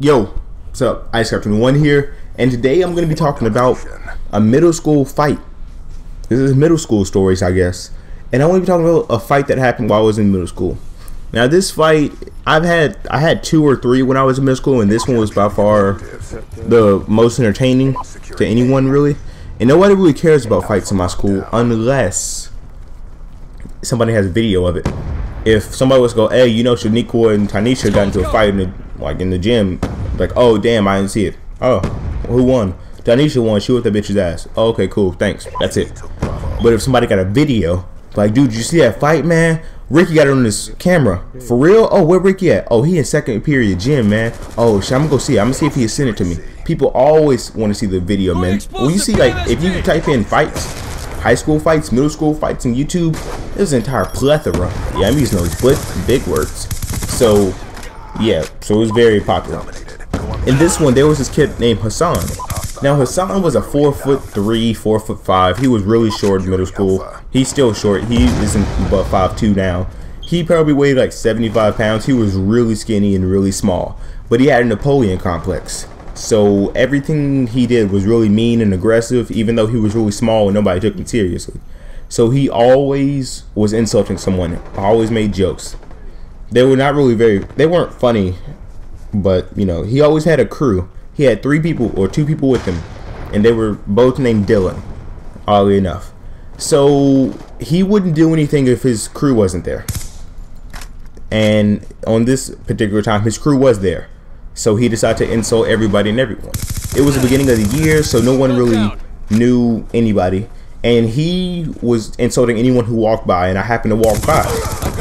Yo, what's up? Ice Captain 1 here, and today I'm going to be talking about a middle school fight. This is middle school stories, I guess. And I want to be talking about a fight that happened while I was in middle school. Now, this fight, I had 2 or 3 when I was in middle school, and this one was by far the most entertaining to anyone, really. And nobody really cares about fights in my school unless somebody has a video of it. If somebody was to go, hey, you know, Shaniqua and Tanisha got into a fight in the gym, like, oh damn, I didn't see it. Oh, who won? Tanisha won. She whipped that bitch's ass. Oh, okay, cool, thanks. That's it. But if somebody got a video, like, dude, did you see that fight, man? Ricky got it on his camera. For real? Oh, where Ricky at? Oh, he in second period gym, man. Oh, shit, I'm gonna go see it. I'm gonna see if he sent it to me. People always want to see the video, man. When you see, like, if you type in fights, high school fights, middle school fights on YouTube, there's an entire plethora. Yeah, I'm using those big words. So, yeah, so it was very popular. In this one, there was this kid named Hassan. Now, Hassan was a 4'3", 4'5". He was really short in middle school. He's still short. He isn't about 5'2" now. He probably weighed like 75 pounds. He was really skinny and really small. But he had a Napoleon complex. So everything he did was really mean and aggressive, even though he was really small and nobody took him seriously. So he always was insulting someone, always made jokes. They were not really they weren't funny, but you know, he always had a crew. He had 3 people or 2 people with him, and they were both named Dylan, oddly enough. So he wouldn't do anything if his crew wasn't there. And on this particular time, his crew was there. So he decided to insult everybody and everyone. It was the beginning of the year, so no one really knew anybody. And he was insulting anyone who walked by, and I happened to walk by.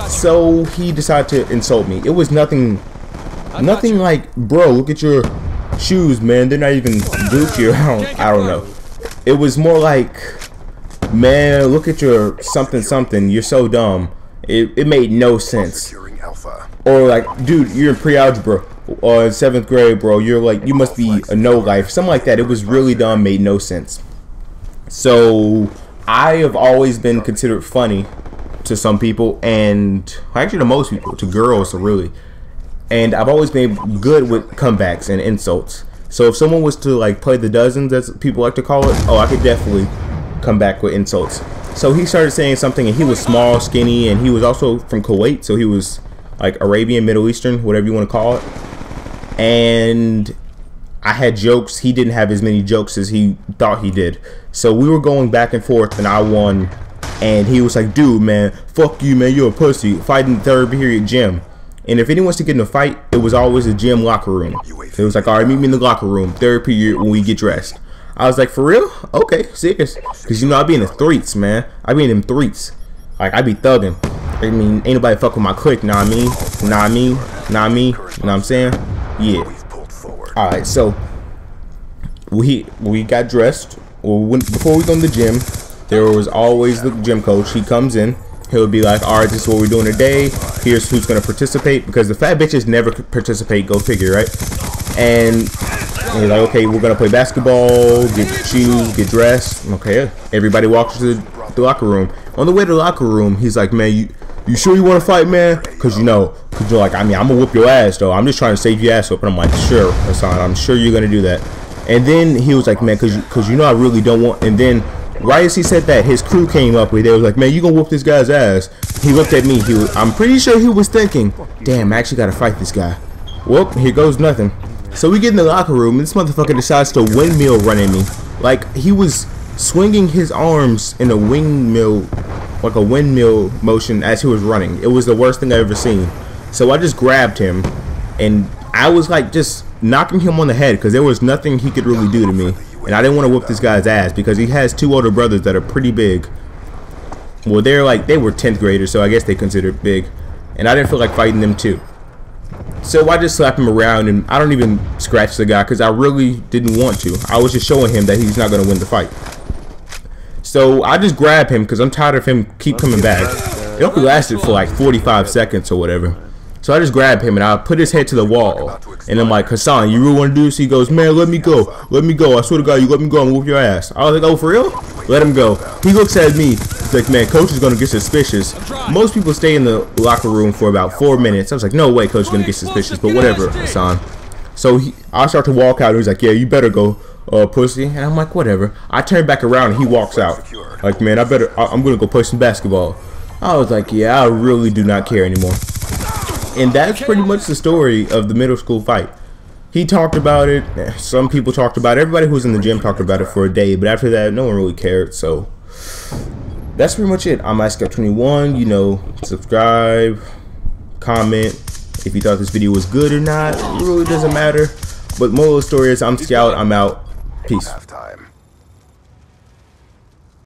So he decided to insult me. It was nothing like, bro, look at your shoes, man. They're not even Gucci. I don't know. It was more like, man, look at your something. You're so dumb. It made no sense. Or like, dude, you're in pre-algebra. Or in 7th grade, bro, you're like, you must be a no life, something like that. It was really dumb, made no sense. So I have always been considered funny to some people, and actually to most people, to girls really. And I've always been good with comebacks and insults. So if someone was to like play the dozens, as people like to call it, oh, I could definitely come back with insults. So he started saying something, and he was small, skinny, and he was also from Kuwait, so he was like Arabian, Middle Eastern, whatever you want to call it. And I had jokes. He didn't have as many jokes as he thought he did. So we were going back and forth, and I won. And he was like, dude, man, fuck you, man, you're a pussy. Fighting the 3rd period gym. And if anyone wants to get in a fight, it was always a gym locker room. It was like, all right, meet me in the locker room, 3rd period when we get dressed. I was like, for real? Okay, serious. Because, you know, I be in the streets, man. I be in them streets. Like, I be thugging. I mean, ain't nobody fuck with my clique, know what I mean? Know what I'm saying? Yeah. Alright, so we got dressed. Before we go to the gym, there was always the gym coach. He comes in. He'll be like, alright, this is what we're doing today. Here's who's going to participate. Because the fat bitches never participate. Go figure, right? And he's like, okay, we're going to play basketball, get shoes, get dressed. Okay, everybody walks to the locker room. On the way to the locker room, he's like, man, you sure you want to fight, man? Because you're like, I mean, I'm going to whoop your ass, though. I'm just trying to save your ass up. And I'm like, sure, Hassan, I'm sure you're going to do that. And then he was like, man, because you know I really don't want. And then right as he said that, his crew came up with it. They was like, man, you going to whoop this guy's ass. He looked at me. I'm pretty sure he was thinking, damn, I actually got to fight this guy. Well, here goes nothing. So we get in the locker room, and this motherfucker decides to windmill run at me. Like, he was swinging his arms in a windmill, like a windmill motion as he was running. It was the worst thing I've ever seen. So I just grabbed him, and I was like just knocking him on the head because there was nothing he could really do to me. And I didn't want to whoop this guy's ass because he has 2 older brothers that are pretty big. Well, they were 10th graders, so I guess they considered big. And I didn't feel like fighting them too. So I just slapped him around, and I don't even scratch the guy because I really didn't want to. I was just showing him that he's not going to win the fight. So I just grabbed him because I'm tired of him keep coming back. It only lasted for like 45 seconds or whatever. So I just grabbed him and I put his head to the wall. And I'm like, Hassan, you really want to do this? He goes, man, let me go. Let me go. I swear to God, you let me go and whoop your ass. I was like, oh, for real? Let him go. He looks at me. He's like, man, coach is going to get suspicious. Most people stay in the locker room for about 4 minutes. I was like, no way, coach is going to get suspicious. But whatever, Hassan. So I start to walk out. And he's like, yeah, you better go, pussy. And I'm like, whatever. I turn back around and he walks out. Like, man, I'm gonna go play some basketball. I was like, yeah, I really do not care anymore. And that's pretty much the story of the middle school fight. He talked about it. Some people talked about it. Everybody who was in the gym talked about it for a day. But after that, no one really cared. So that's pretty much it. I'm iScout21. You know, subscribe, comment. If you thought this video was good or not, it really doesn't matter. But moral of the story is, I'm Scout. I'm out. Peace.